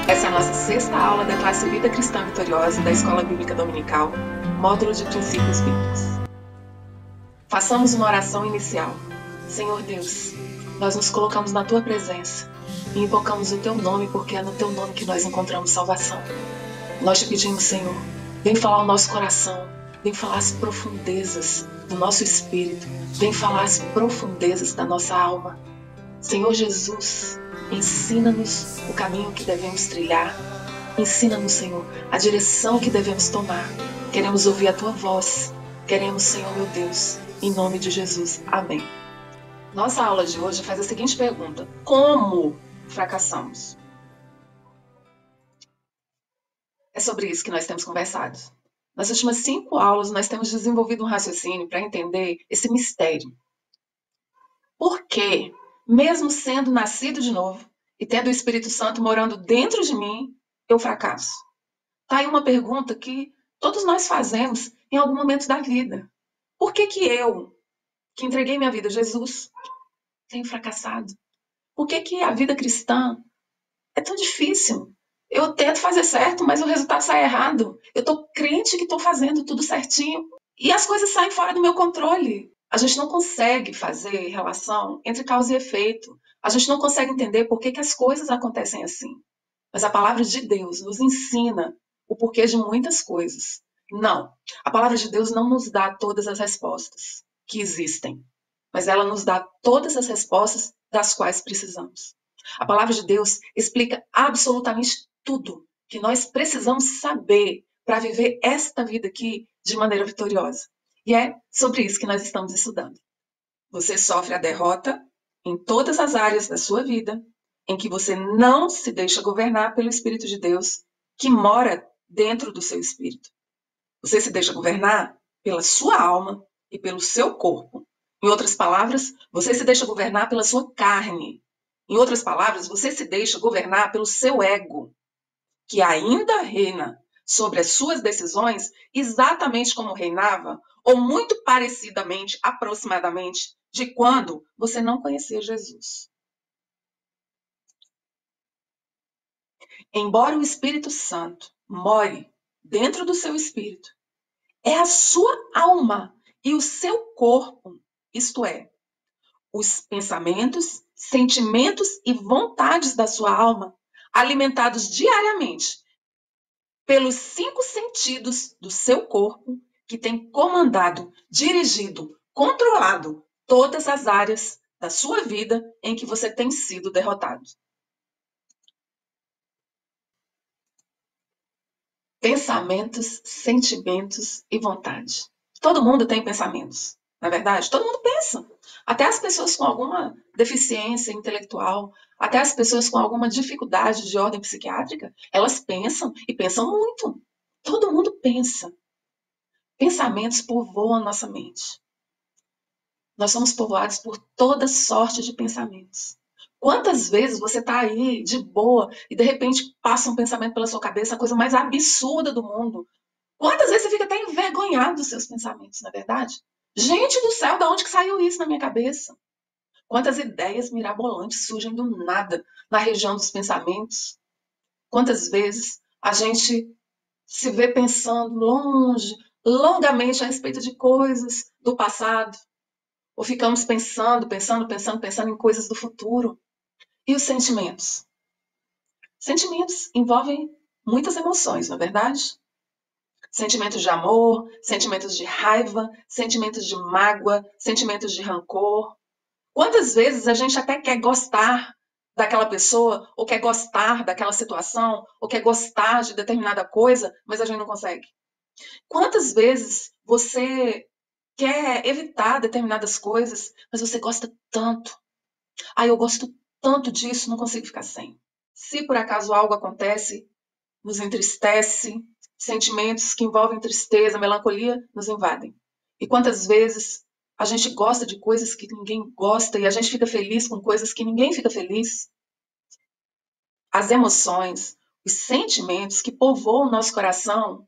Essa é a nossa sexta aula da classe Vida Cristã Vitoriosa da Escola Bíblica Dominical, módulo de Princípios Bíblicos. Façamos uma oração inicial. Senhor Deus, nós nos colocamos na Tua presença e invocamos o Teu nome, porque é no Teu nome que nós encontramos salvação. Nós te pedimos, Senhor, vem falar o nosso coração, vem falar as profundezas do nosso espírito, vem falar as profundezas da nossa alma. Senhor Jesus, ensina-nos o caminho que devemos trilhar. Ensina-nos, Senhor, a direção que devemos tomar. Queremos ouvir a Tua voz. Queremos, Senhor, meu Deus, em nome de Jesus. Amém. Nossa aula de hoje faz a seguinte pergunta: como fracassamos? É sobre isso que nós temos conversado. Nas últimas 5 aulas, nós temos desenvolvido um raciocínio para entender esse mistério. Por que, mesmo sendo nascido de novo e tendo o Espírito Santo morando dentro de mim, eu fracasso? Tá aí uma pergunta que todos nós fazemos em algum momento da vida. Por que eu, que entreguei minha vida a Jesus, tenho fracassado? Por que a vida cristã é tão difícil? Eu tento fazer certo, mas o resultado sai errado. Eu tô crente que estou fazendo tudo certinho e as coisas saem fora do meu controle. A gente não consegue fazer relação entre causa e efeito. A gente não consegue entender por que as coisas acontecem assim. Mas a palavra de Deus nos ensina o porquê de muitas coisas. Não, a palavra de Deus não nos dá todas as respostas que existem, mas ela nos dá todas as respostas das quais precisamos. A palavra de Deus explica absolutamente tudo que nós precisamos saber para viver esta vida aqui de maneira vitoriosa. E é sobre isso que nós estamos estudando. Você sofre a derrota em todas as áreas da sua vida em que você não se deixa governar pelo Espírito de Deus que mora dentro do seu espírito. Você se deixa governar pela sua alma e pelo seu corpo. Em outras palavras, você se deixa governar pela sua carne. Em outras palavras, você se deixa governar pelo seu ego, que ainda reina sobre as suas decisões exatamente como reinava, ou muito parecidamente, aproximadamente, de quando você não conhecia Jesus. Embora o Espírito Santo more dentro do seu espírito, é a sua alma e o seu corpo, isto é, os pensamentos, sentimentos e vontades da sua alma, alimentados diariamente pelos 5 sentidos do seu corpo, que tem comandado, dirigido, controlado todas as áreas da sua vida em que você tem sido derrotado. Pensamentos, sentimentos e vontade. Todo mundo tem pensamentos, na verdade? Todo mundo pensa. Até as pessoas com alguma deficiência intelectual, até as pessoas com alguma dificuldade de ordem psiquiátrica, elas pensam e pensam muito. Todo mundo pensa. Pensamentos povoam a nossa mente. Nós somos povoados por toda sorte de pensamentos. Quantas vezes você está aí de boa e de repente passa um pensamento pela sua cabeça, a coisa mais absurda do mundo? Quantas vezes você fica até envergonhado dos seus pensamentos, não é verdade? Gente do céu, de onde que saiu isso na minha cabeça? Quantas ideias mirabolantes surgem do nada na região dos pensamentos? Quantas vezes a gente se vê pensando longe, longamente a respeito de coisas do passado? Ou ficamos pensando em coisas do futuro? E os sentimentos? Sentimentos envolvem muitas emoções, não é verdade? Sentimentos de amor, sentimentos de raiva, sentimentos de mágoa, sentimentos de rancor. Quantas vezes a gente até quer gostar daquela pessoa, ou quer gostar daquela situação, ou quer gostar de determinada coisa, mas a gente não consegue? Quantas vezes você quer evitar determinadas coisas, mas você gosta tanto? Eu gosto tanto disso, não consigo ficar sem. Se por acaso algo acontece, nos entristece, sentimentos que envolvem tristeza, melancolia, nos invadem. E quantas vezes a gente gosta de coisas que ninguém gosta e a gente fica feliz com coisas que ninguém fica feliz? As emoções, os sentimentos que povoam o nosso coração,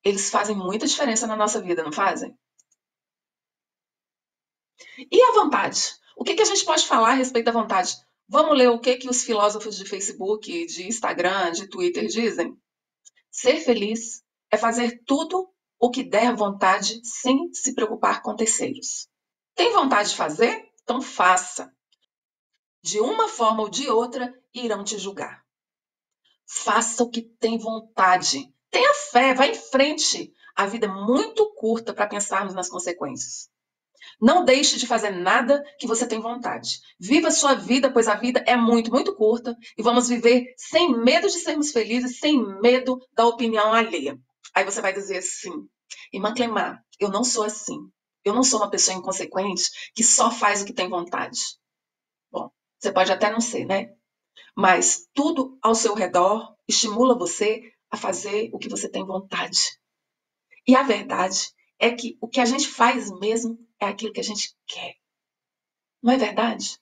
eles fazem muita diferença na nossa vida, não fazem? E a vontade? O que a gente pode falar a respeito da vontade? Vamos ler o que os filósofos de Facebook, de Instagram, de Twitter dizem? Ser feliz é fazer tudo o que der vontade sem se preocupar com terceiros. Tem vontade de fazer? Então faça. De uma forma ou de outra, irão te julgar. Faça o que tem vontade. Tenha fé, vá em frente. A vida é muito curta para pensarmos nas consequências. Não deixe de fazer nada que você tem vontade. Viva a sua vida, pois a vida é muito, muito curta e vamos viver sem medo de sermos felizes, sem medo da opinião alheia. Aí você vai dizer assim, irmã Clemar, eu não sou assim. Eu não sou uma pessoa inconsequente que só faz o que tem vontade. Bom, você pode até não ser, né? Mas tudo ao seu redor estimula você a fazer o que você tem vontade. E a verdade é que o que a gente faz mesmo é aquilo que a gente quer. Não é verdade?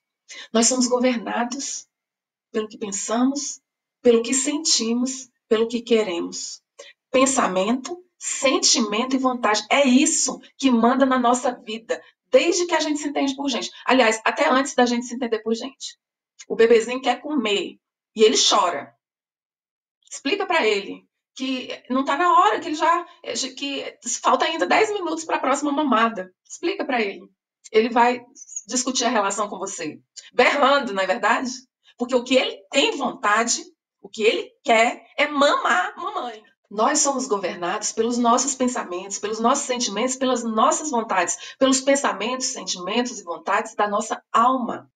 Nós somos governados pelo que pensamos, pelo que sentimos, pelo que queremos. Pensamento, sentimento e vontade. É isso que manda na nossa vida, desde que a gente se entende por gente. Aliás, até antes da gente se entender por gente. O bebezinho quer comer e ele chora. Explica para ele que não está na hora, que ele já que falta ainda 10 minutos para a próxima mamada. Explica para ele. Ele vai discutir a relação com você, berrando, não é verdade? Porque o que ele tem vontade, o que ele quer é mamar mamãe. Nós somos governados pelos nossos pensamentos, pelos nossos sentimentos, pelas nossas vontades, pelos pensamentos, sentimentos e vontades da nossa alma.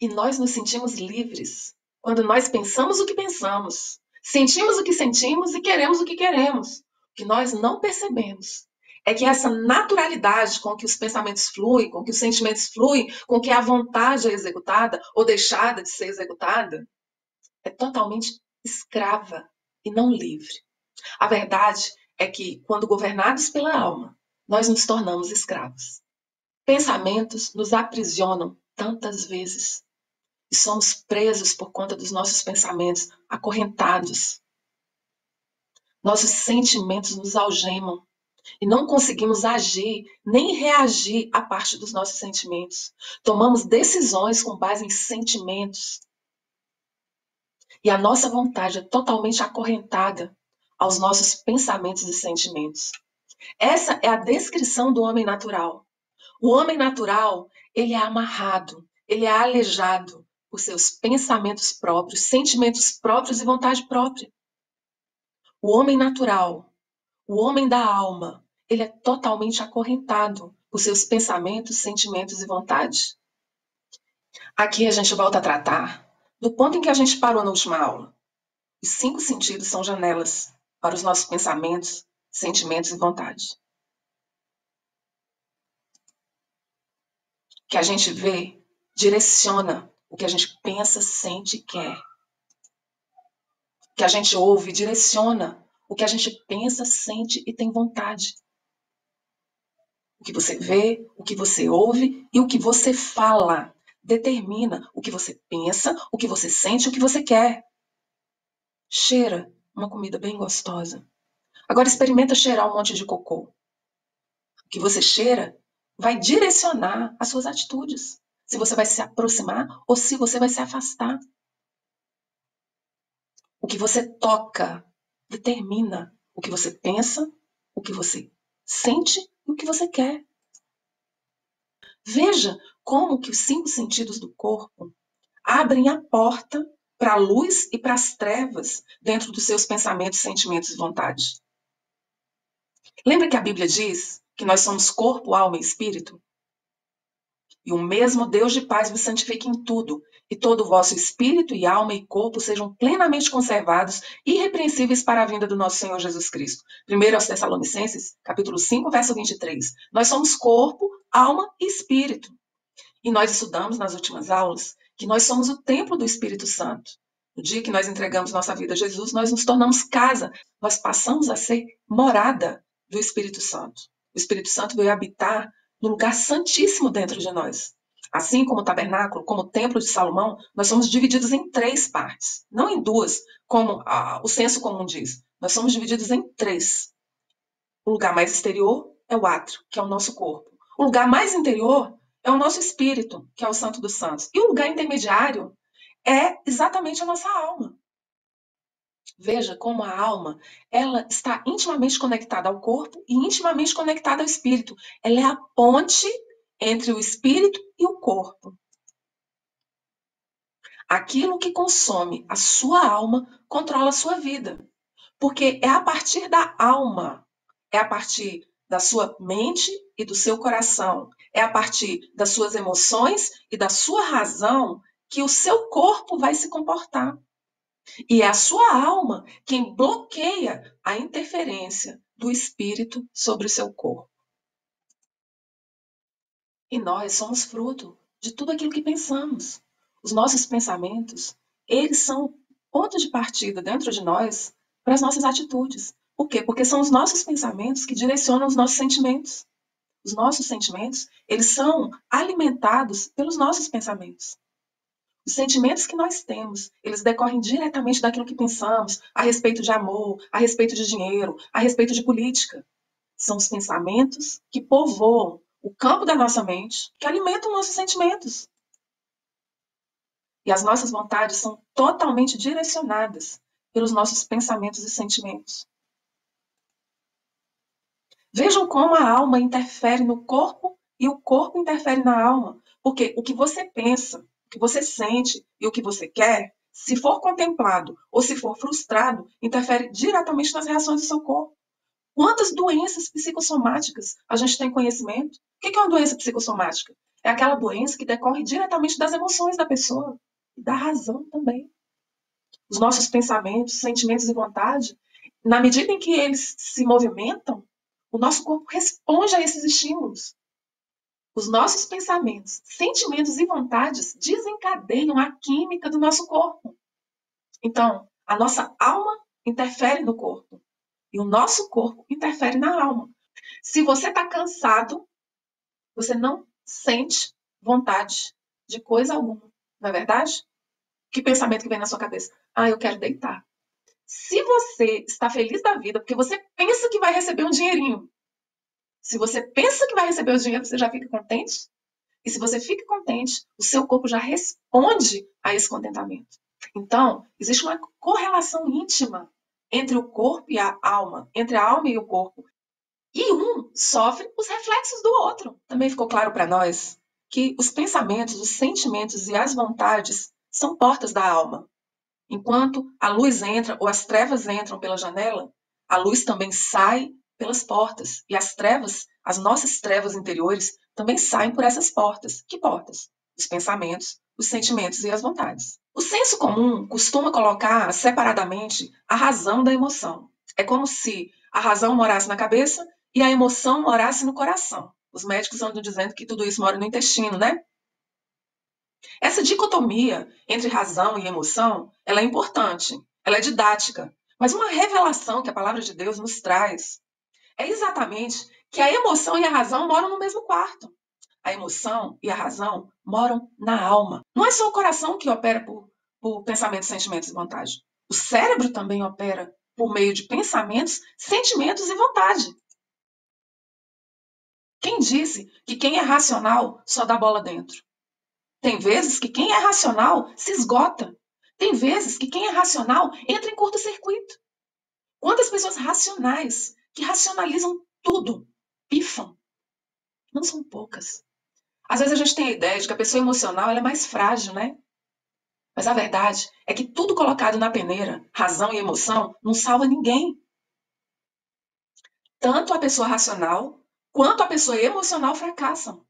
E nós nos sentimos livres quando nós pensamos o que pensamos, sentimos o que sentimos e queremos o que queremos. O que nós não percebemos é que essa naturalidade com que os pensamentos fluem, com que os sentimentos fluem, com que a vontade é executada ou deixada de ser executada, é totalmente escrava e não livre. A verdade é que, quando governados pela alma, nós nos tornamos escravos. Pensamentos nos aprisionam tantas vezes. E somos presos por conta dos nossos pensamentos, acorrentados. Nossos sentimentos nos algemam e não conseguimos agir nem reagir à parte dos nossos sentimentos. Tomamos decisões com base em sentimentos. E a nossa vontade é totalmente acorrentada aos nossos pensamentos e sentimentos. Essa é a descrição do homem natural. O homem natural, ele é amarrado, ele é aleijado por seus pensamentos próprios, sentimentos próprios e vontade própria. O homem natural, o homem da alma, ele é totalmente acorrentado por seus pensamentos, sentimentos e vontades. Aqui a gente volta a tratar do ponto em que a gente parou na última aula. Os 5 sentidos são janelas para os nossos pensamentos, sentimentos e vontades. O que a gente vê direciona o que a gente pensa, sente e quer. O que a gente ouve direciona o que a gente pensa, sente e tem vontade. O que você vê, o que você ouve e o que você fala determina o que você pensa, o que você sente e o que você quer. Cheira uma comida bem gostosa. Agora experimenta cheirar um monte de cocô. O que você cheira vai direcionar as suas atitudes. Se você vai se aproximar ou se você vai se afastar. O que você toca determina o que você pensa, o que você sente e o que você quer. Veja como que os 5 sentidos do corpo abrem a porta para a luz e para as trevas dentro dos seus pensamentos, sentimentos e vontades. Lembra que a Bíblia diz que nós somos corpo, alma e espírito? E o mesmo Deus de paz vos santifique em tudo, e todo o vosso espírito e alma e corpo sejam plenamente conservados, irrepreensíveis para a vinda do nosso Senhor Jesus Cristo. 1 aos Tessalonicenses, capítulo 5, verso 23. Nós somos corpo, alma e espírito. E nós estudamos nas últimas aulas que nós somos o templo do Espírito Santo. No dia que nós entregamos nossa vida a Jesus, nós nos tornamos casa, nós passamos a ser morada do Espírito Santo. O Espírito Santo veio habitar no lugar santíssimo dentro de nós. Assim como o tabernáculo, como o templo de Salomão, nós somos divididos em 3 partes, não em 2, como o senso comum diz. Nós somos divididos em 3. O lugar mais exterior é o átrio, que é o nosso corpo. O lugar mais interior é o nosso espírito, que é o Santo dos Santos. E o lugar intermediário é exatamente a nossa alma. Veja como a alma, ela está intimamente conectada ao corpo e intimamente conectada ao espírito. Ela é a ponte entre o espírito e o corpo. Aquilo que consome a sua alma controla a sua vida. Porque é a partir da alma, é a partir da sua mente e do seu coração, é a partir das suas emoções e da sua razão que o seu corpo vai se comportar. E é a sua alma quem bloqueia a interferência do espírito sobre o seu corpo. E nós somos fruto de tudo aquilo que pensamos. Os nossos pensamentos, eles são o ponto de partida dentro de nós para as nossas atitudes. Por quê? Porque são os nossos pensamentos que direcionam os nossos sentimentos. Os nossos sentimentos, eles são alimentados pelos nossos pensamentos. Os sentimentos que nós temos, eles decorrem diretamente daquilo que pensamos a respeito de amor, a respeito de dinheiro, a respeito de política. São os pensamentos que povoam o campo da nossa mente, que alimentam nossos sentimentos. E as nossas vontades são totalmente direcionadas pelos nossos pensamentos e sentimentos. Vejam como a alma interfere no corpo e o corpo interfere na alma. Porque o que você pensa, o que você sente e o que você quer, se for contemplado ou se for frustrado, interfere diretamente nas reações do seu corpo. Quantas doenças psicossomáticas a gente tem conhecimento? O que é uma doença psicossomática? É aquela doença que decorre diretamente das emoções da pessoa e da razão também. Os nossos pensamentos, sentimentos e vontade, na medida em que eles se movimentam, o nosso corpo responde a esses estímulos. Os nossos pensamentos, sentimentos e vontades desencadeiam a química do nosso corpo. Então, a nossa alma interfere no corpo e o nosso corpo interfere na alma. Se você está cansado, você não sente vontade de coisa alguma, não é verdade? Que pensamento que vem na sua cabeça? Ah, eu quero deitar. Se você está feliz da vida porque você pensa que vai receber um dinheirinho, se você pensa que vai receber o dinheiro, você já fica contente? E se você fica contente, o seu corpo já responde a esse contentamento. Então, existe uma correlação íntima entre o corpo e a alma, entre a alma e o corpo. E um sofre os reflexos do outro. Também ficou claro para nós que os pensamentos, os sentimentos e as vontades são portas da alma. Enquanto a luz entra ou as trevas entram pela janela, a luz também sai pelas portas. E as trevas, as nossas trevas interiores, também saem por essas portas. Que portas? Os pensamentos, os sentimentos e as vontades. O senso comum costuma colocar separadamente a razão da emoção. É como se a razão morasse na cabeça e a emoção morasse no coração. Os médicos andam dizendo que tudo isso mora no intestino, né? Essa dicotomia entre razão e emoção, ela é importante, ela é didática, mas uma revelação que a palavra de Deus nos traz é exatamente que a emoção e a razão moram no mesmo quarto. A emoção e a razão moram na alma. Não é só o coração que opera por pensamentos, sentimentos e vontade. O cérebro também opera por meio de pensamentos, sentimentos e vontade. Quem disse que quem é racional só dá bola dentro? Tem vezes que quem é racional se esgota. Tem vezes que quem é racional entra em curto-circuito. Quantas pessoas racionais que racionalizam tudo pifam? Não são poucas. Às vezes a gente tem a ideia de que a pessoa emocional ela é mais frágil, né? Mas a verdade é que tudo colocado na peneira, razão e emoção, não salva ninguém. Tanto a pessoa racional quanto a pessoa emocional fracassam.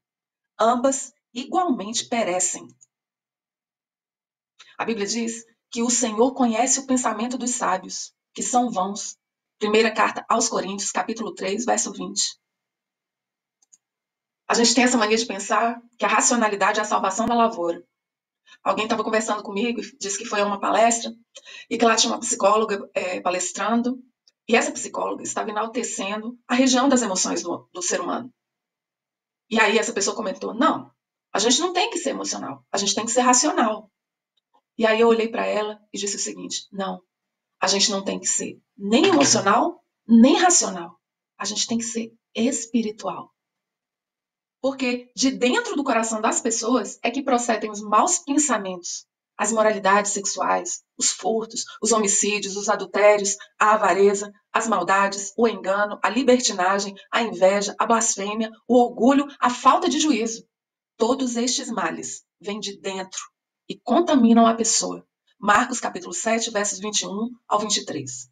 Ambas igualmente perecem. A Bíblia diz que o Senhor conhece o pensamento dos sábios, que são vãos. Primeira carta aos Coríntios, capítulo 3, verso 20. A gente tem essa mania de pensar que a racionalidade é a salvação da lavoura. Alguém estava conversando comigo e disse que foi a uma palestra e que lá tinha uma psicóloga palestrando e essa psicóloga estava enaltecendo a região das emoções do ser humano. E aí essa pessoa comentou, não, a gente não tem que ser emocional, a gente tem que ser racional. E aí eu olhei para ela e disse o seguinte, não, a gente não tem que ser nem emocional, nem racional. A gente tem que ser espiritual. Porque de dentro do coração das pessoas é que procedem os maus pensamentos, as imoralidades sexuais, os furtos, os homicídios, os adultérios, a avareza, as maldades, o engano, a libertinagem, a inveja, a blasfêmia, o orgulho, a falta de juízo. Todos estes males vêm de dentro e contaminam a pessoa. Marcos capítulo 7, versos 21 ao 23.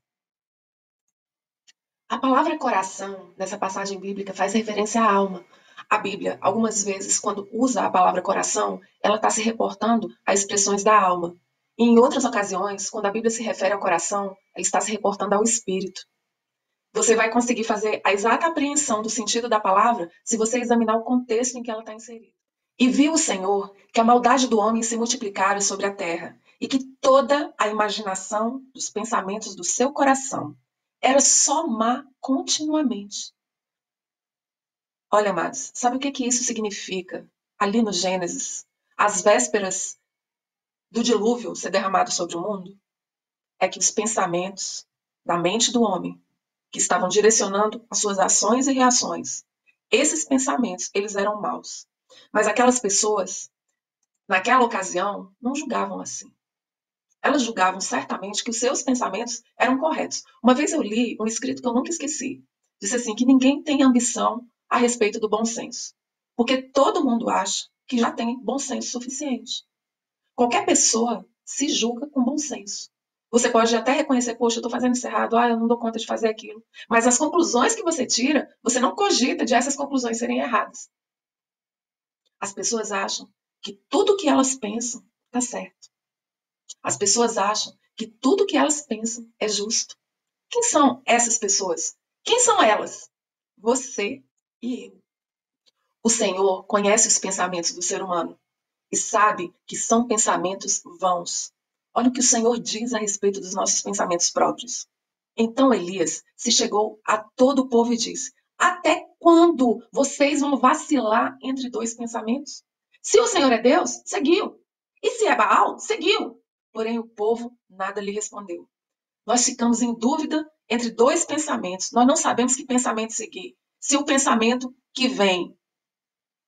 A palavra coração, nessa passagem bíblica, faz referência à alma. A Bíblia, algumas vezes, quando usa a palavra coração, ela está se reportando a expressões da alma. E em outras ocasiões, quando a Bíblia se refere ao coração, ela está se reportando ao espírito. Você vai conseguir fazer a exata apreensão do sentido da palavra se você examinar o contexto em que ela está inserida. E viu o Senhor que a maldade do homem se multiplicara sobre a terra, e que toda a imaginação dos pensamentos do seu coração era só má continuamente. Olha, amados, sabe o que isso significa? Ali no Gênesis, às vésperas do dilúvio ser derramado sobre o mundo, é que os pensamentos da mente do homem, que estavam direcionando as suas ações e reações, esses pensamentos, eles eram maus. Mas aquelas pessoas, naquela ocasião, não julgavam assim. Elas julgavam certamente que os seus pensamentos eram corretos. Uma vez eu li um escrito que eu nunca esqueci. Disse assim, que ninguém tem ambição a respeito do bom senso. Porque todo mundo acha que já tem bom senso suficiente. Qualquer pessoa se julga com bom senso. Você pode até reconhecer, poxa, eu estou fazendo isso errado, eu não dou conta de fazer aquilo. Mas as conclusões que você tira, você não cogita de essas conclusões serem erradas. As pessoas acham que tudo que elas pensam está certo. As pessoas acham que tudo que elas pensam é justo. Quem são essas pessoas? Quem são elas? Você e eu. O Senhor conhece os pensamentos do ser humano e sabe que são pensamentos vãos. Olha o que o Senhor diz a respeito dos nossos pensamentos próprios. Então Elias se chegou a todo o povo e disse: até quando vocês vão vacilar entre dois pensamentos? Se o Senhor é Deus, seguiu. E se é Baal, seguiu. Porém o povo nada lhe respondeu. Nós ficamos em dúvida entre dois pensamentos. Nós não sabemos que pensamento seguir. Se o pensamento que vem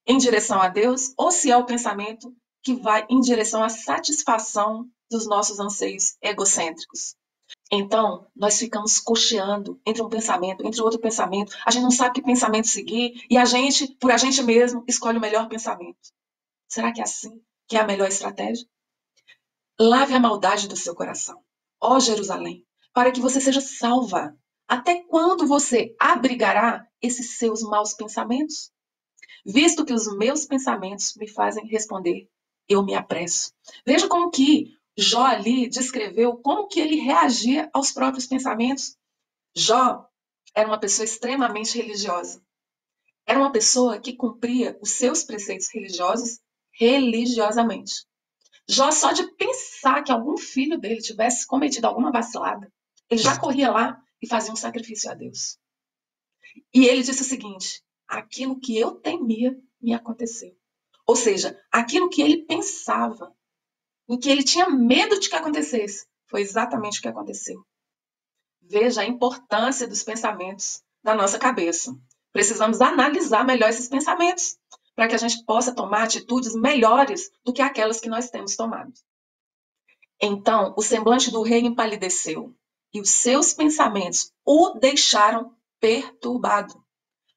em direção a Deus ou se é o pensamento que vai em direção à satisfação dos nossos anseios egocêntricos. Então, nós ficamos cocheando entre um pensamento, entre outro pensamento. A gente não sabe que pensamento seguir e a gente, por a gente mesmo, escolhe o melhor pensamento. Será que é assim que é a melhor estratégia? Lave a maldade do seu coração, ó Jerusalém, para que você seja salva. Até quando você abrigará esses seus maus pensamentos? Visto que os meus pensamentos me fazem responder, eu me apresso. Veja como que Jó ali descreveu como que ele reagia aos próprios pensamentos. Jó era uma pessoa extremamente religiosa. Era uma pessoa que cumpria os seus preceitos religiosos religiosamente. Jó, só de pensar que algum filho dele tivesse cometido alguma vacilada, ele já corria lá e fazia um sacrifício a Deus. E ele disse o seguinte: aquilo que eu temia me aconteceu. Ou seja, aquilo que ele pensava, em que ele tinha medo de que acontecesse, foi exatamente o que aconteceu. Veja a importância dos pensamentos na nossa cabeça. Precisamos analisar melhor esses pensamentos, para que a gente possa tomar atitudes melhores do que aquelas que nós temos tomado. Então, o semblante do rei empalideceu, e os seus pensamentos o deixaram perturbado.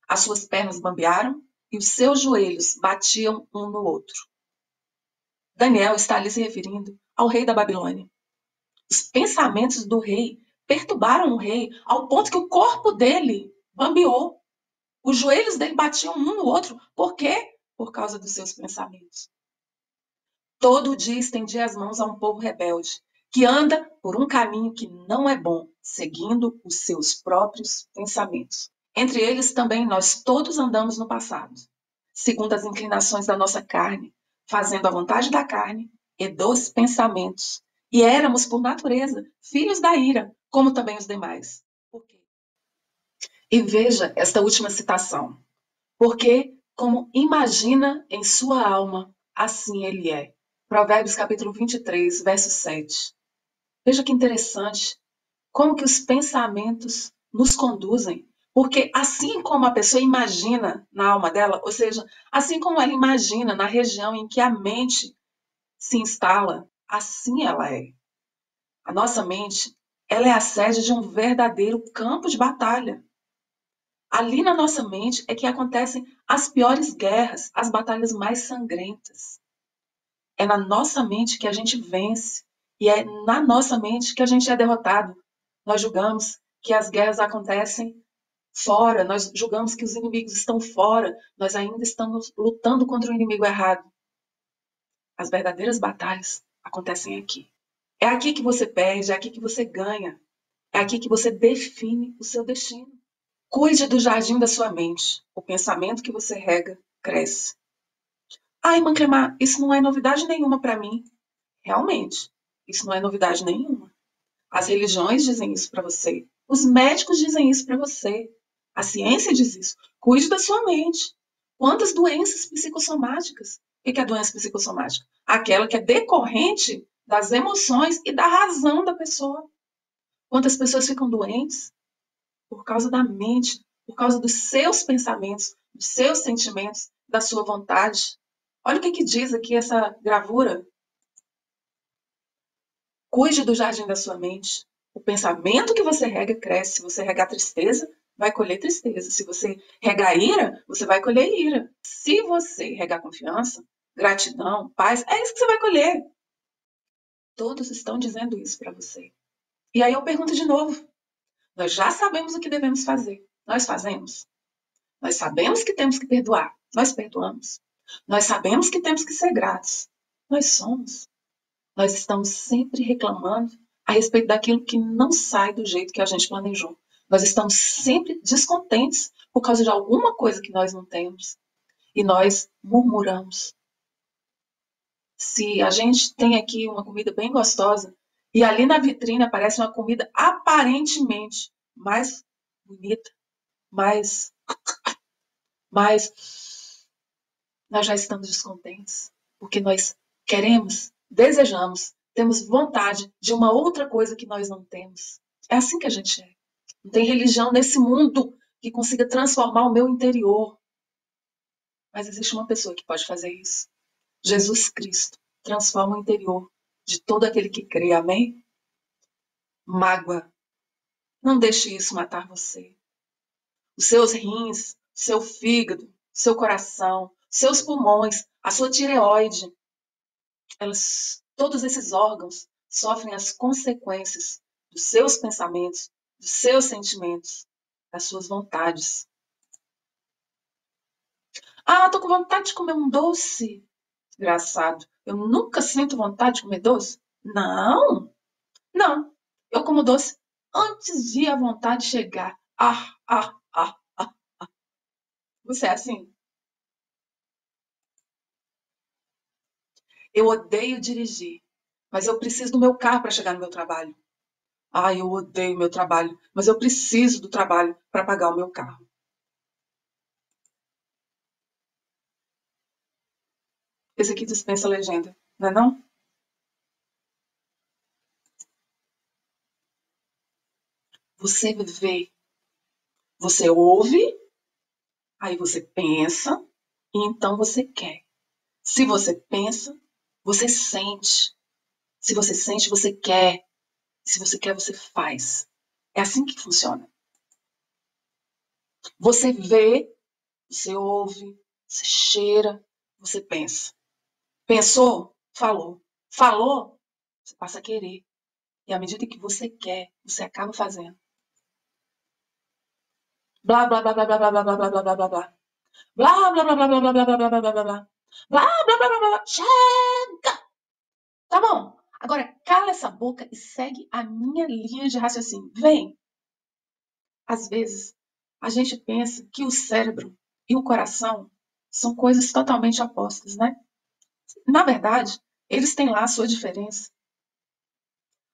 As suas pernas bambearam, e os seus joelhos batiam um no outro. Daniel está ali se referindo ao rei da Babilônia. Os pensamentos do rei perturbaram o rei ao ponto que o corpo dele bambeou. Os joelhos dele batiam um no outro. Por quê? Por causa dos seus pensamentos. Todo dia estendia as mãos a um povo rebelde, que anda por um caminho que não é bom, seguindo os seus próprios pensamentos. Entre eles também nós todos andamos no passado, segundo as inclinações da nossa carne, fazendo a vontade da carne e dos pensamentos. E éramos, por natureza, filhos da ira, como também os demais. Por quê? E veja esta última citação. Porque, como imagina em sua alma, assim ele é. Provérbios capítulo 23, verso 7. Veja que interessante como que os pensamentos nos conduzem. Porque assim como a pessoa imagina na alma dela, ou seja, assim como ela imagina na região em que a mente se instala, assim ela é. A nossa mente, ela é a sede de um verdadeiro campo de batalha. Ali na nossa mente é que acontecem as piores guerras, as batalhas mais sangrentas. É na nossa mente que a gente vence e é na nossa mente que a gente é derrotado. Nós julgamos que as guerras acontecem fora, nós julgamos que os inimigos estão fora, nós ainda estamos lutando contra o inimigo errado. As verdadeiras batalhas acontecem aqui. É aqui que você perde, é aqui que você ganha, é aqui que você define o seu destino. Cuide do jardim da sua mente. O pensamento que você rega cresce. Irmã Clemar, isso não é novidade nenhuma para mim. Realmente, isso não é novidade nenhuma. As religiões dizem isso para você. Os médicos dizem isso para você. A ciência diz isso. Cuide da sua mente. Quantas doenças psicossomáticas? O que é doença psicossomática? Aquela que é decorrente das emoções e da razão da pessoa. Quantas pessoas ficam doentes por causa da mente, por causa dos seus pensamentos, dos seus sentimentos, da sua vontade. Olha o que diz aqui essa gravura. Cuide do jardim da sua mente. O pensamento que você rega cresce. Se você regar tristeza, vai colher tristeza. Se você regar ira, você vai colher ira. Se você regar confiança, gratidão, paz, é isso que você vai colher. Todos estão dizendo isso para você. E aí eu pergunto de novo. Nós já sabemos o que devemos fazer. Nós fazemos? Nós sabemos que temos que perdoar. Nós perdoamos. Nós sabemos que temos que ser gratos. Nós somos. Nós estamos sempre reclamando a respeito daquilo que não sai do jeito que a gente planejou. Nós estamos sempre descontentes por causa de alguma coisa que nós não temos. E nós murmuramos. Se a gente tem aqui uma comida bem gostosa e ali na vitrine aparece uma comida aparentemente mais bonita, mais nós já estamos descontentes, porque nós queremos, desejamos, temos vontade de uma outra coisa que nós não temos. É assim que a gente é. Não tem religião nesse mundo que consiga transformar o meu interior. Mas existe uma pessoa que pode fazer isso. Jesus Cristo transforma o interior de todo aquele que crê. Amém? Mágoa. Não deixe isso matar você. Os seus rins, seu fígado, seu coração, seus pulmões, a sua tireoide, todos esses órgãos sofrem as consequências dos seus pensamentos, dos seus sentimentos, das suas vontades. Tô com vontade de comer um doce. Engraçado. Eu nunca sinto vontade de comer doce? Não. Eu como doce antes de a vontade chegar. Você é assim? Eu odeio dirigir, mas eu preciso do meu carro para chegar no meu trabalho. Eu odeio meu trabalho, mas eu preciso do trabalho para pagar o meu carro. Esse aqui dispensa legenda, não é não? Você vê, você ouve, aí você pensa, e então você quer. Se você pensa, você sente. Se você sente, você quer. Se você quer, você faz. É assim que funciona. Você vê, você ouve, você cheira, você pensa. Pensou? Falou. Falou? Você passa a querer. E à medida que você quer, você acaba fazendo. Blá, blá, blá, blá, blá, blá, blá, blá, blá, blá, blá, blá. Blá, blá, blá, blá, blá, blá, blá, blá, blá, blá, blá, blá, blá. Blá, blá, blá, blá, blá. Chega! Tá bom. Agora, cala essa boca e segue a minha linha de raciocínio. Vem. Às vezes, a gente pensa que o cérebro e o coração são coisas totalmente opostas, né? Na verdade, eles têm lá a sua diferença.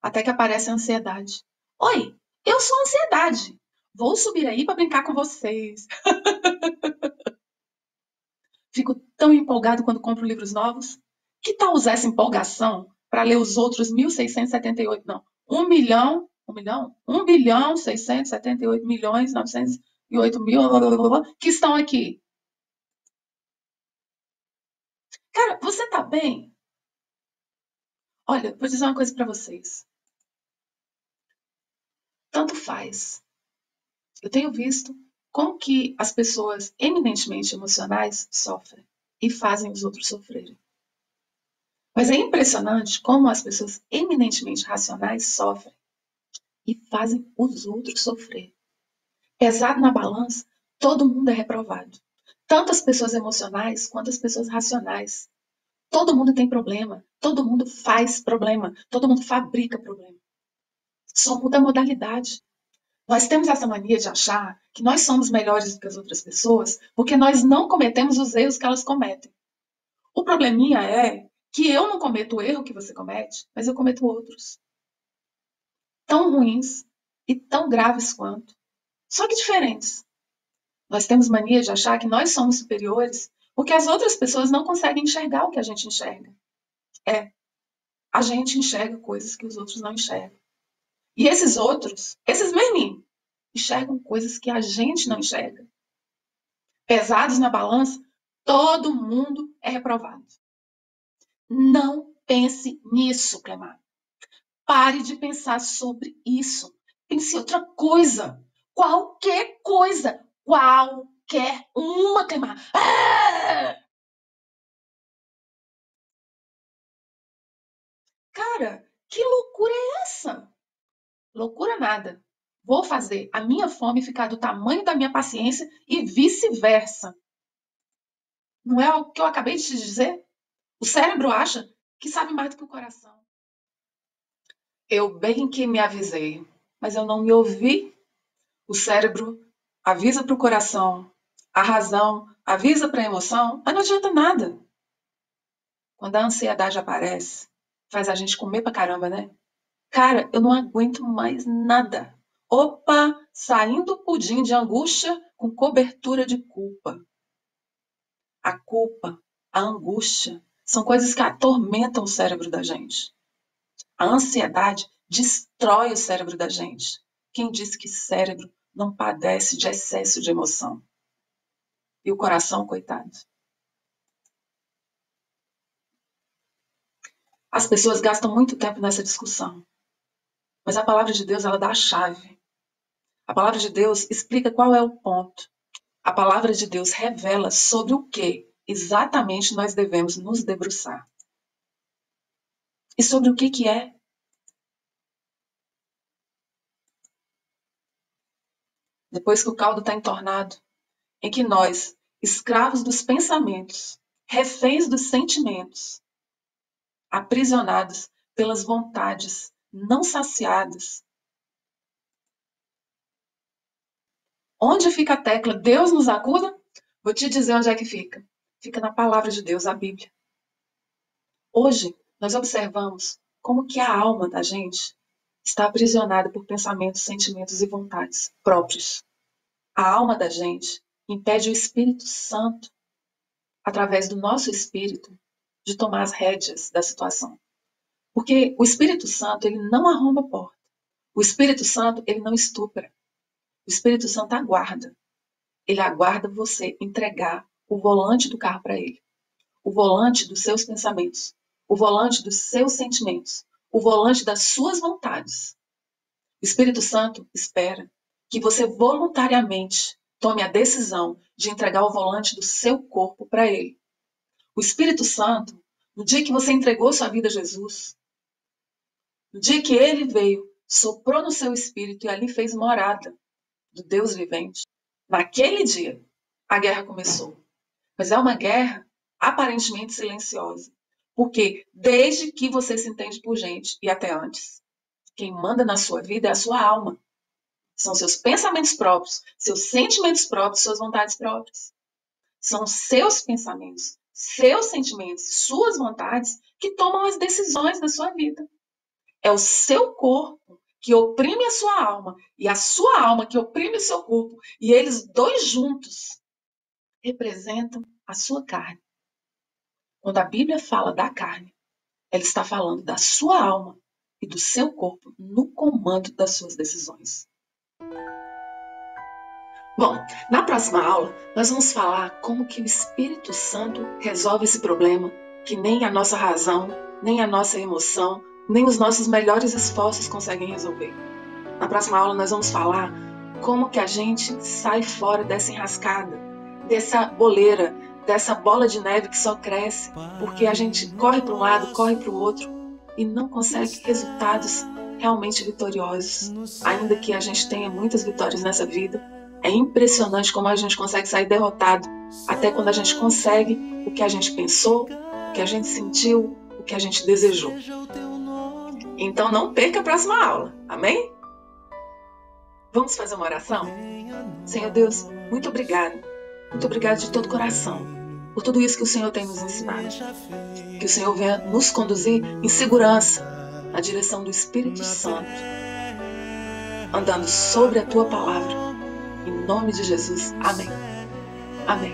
Até que aparece a ansiedade. Oi, eu sou a ansiedade. Vou subir aí para brincar com vocês. Fico tão empolgado quando compro livros novos. Que tal usar essa empolgação para ler os outros 1.678? Não, 1 bilhão, 678 milhões, 901 8 mil que estão aqui. Cara, você tá bem? Olha, vou dizer uma coisa para vocês. Tanto faz. Eu tenho visto como que as pessoas eminentemente emocionais sofrem e fazem os outros sofrerem. Mas é impressionante como as pessoas eminentemente racionais sofrem e fazem os outros sofrer. Pesado na balança, todo mundo é reprovado. Tanto as pessoas emocionais quanto as pessoas racionais. Todo mundo tem problema, todo mundo faz problema, todo mundo fabrica problema. Só muda a modalidade. Nós temos essa mania de achar que nós somos melhores do que as outras pessoas porque nós não cometemos os erros que elas cometem. O probleminha é que eu não cometo o erro que você comete, mas eu cometo outros. Tão ruins e tão graves quanto. Só que diferentes. Nós temos mania de achar que nós somos superiores porque as outras pessoas não conseguem enxergar o que a gente enxerga. A gente enxerga coisas que os outros não enxergam. E esses outros, esses mesminhos, enxergam coisas que a gente não enxerga. Pesados na balança, todo mundo é reprovado. Não pense nisso, Clemar. Pare de pensar sobre isso. Pense em outra coisa. Qualquer coisa. Qualquer uma, Clemar. Cara, que loucura é essa? Loucura nada. Vou fazer a minha fome ficar do tamanho da minha paciência e vice-versa. Não é o que eu acabei de te dizer? O cérebro acha que sabe mais do que o coração. Eu bem que me avisei, mas eu não me ouvi. O cérebro avisa para o coração, a razão avisa para a emoção, mas não adianta nada. Quando a ansiedade aparece, faz a gente comer pra caramba, né? Cara, eu não aguento mais nada. Opa, saindo pudim de angústia com cobertura de culpa. A culpa, a angústia, são coisas que atormentam o cérebro da gente. A ansiedade destrói o cérebro da gente. Quem disse que cérebro não padece de excesso de emoção? E o coração, coitado. As pessoas gastam muito tempo nessa discussão. Mas a palavra de Deus, ela dá a chave. A palavra de Deus explica qual é o ponto. A palavra de Deus revela sobre o que exatamente nós devemos nos debruçar. E sobre o que é. Depois que o caldo está entornado, em que nós, escravos dos pensamentos, reféns dos sentimentos, aprisionados pelas vontades não saciadas. Onde fica a tecla Deus nos acuda? Vou te dizer onde é que fica. Fica na palavra de Deus, a Bíblia. Hoje, nós observamos como que a alma da gente está aprisionada por pensamentos, sentimentos e vontades próprios. A alma da gente impede o Espírito Santo, através do nosso espírito, de tomar as rédeas da situação. Porque o Espírito Santo, ele não arromba a porta. O Espírito Santo, ele não estupra. O Espírito Santo aguarda. Ele aguarda você entregar o volante do carro para ele. O volante dos seus pensamentos. O volante dos seus sentimentos. O volante das suas vontades. O Espírito Santo espera que você voluntariamente tome a decisão de entregar o volante do seu corpo para ele. O Espírito Santo, no dia que você entregou sua vida a Jesus, no dia que ele veio, soprou no seu espírito e ali fez morada do Deus vivente, naquele dia a guerra começou. Mas é uma guerra aparentemente silenciosa. Porque desde que você se entende por gente e até antes, quem manda na sua vida é a sua alma. São seus pensamentos próprios, seus sentimentos próprios, suas vontades próprias. São seus pensamentos, seus sentimentos, suas vontades que tomam as decisões da sua vida. É o seu corpo que oprime a sua alma e a sua alma que oprime o seu corpo. E eles dois juntos representam a sua carne. Quando a Bíblia fala da carne, ela está falando da sua alma e do seu corpo no comando das suas decisões. Bom, na próxima aula, nós vamos falar como que o Espírito Santo resolve esse problema que nem a nossa razão, nem a nossa emoção, nem os nossos melhores esforços conseguem resolver. Na próxima aula, nós vamos falar como que a gente sai fora dessa enrascada, dessa boleira, dessa bola de neve que só cresce porque a gente corre para um lado, corre para o outro e não consegue resultados realmente vitoriosos. Ainda que a gente tenha muitas vitórias nessa vida, é impressionante como a gente consegue sair derrotado até quando a gente consegue o que a gente pensou, o que a gente sentiu, o que a gente desejou. Então não perca a próxima aula, amém? Vamos fazer uma oração? Senhor Deus, muito obrigado. Muito obrigado de todo coração por tudo isso que o Senhor tem nos ensinado. Que o Senhor venha nos conduzir em segurança na direção do Espírito Santo, andando sobre a Tua palavra. Em nome de Jesus. Amém. Amém.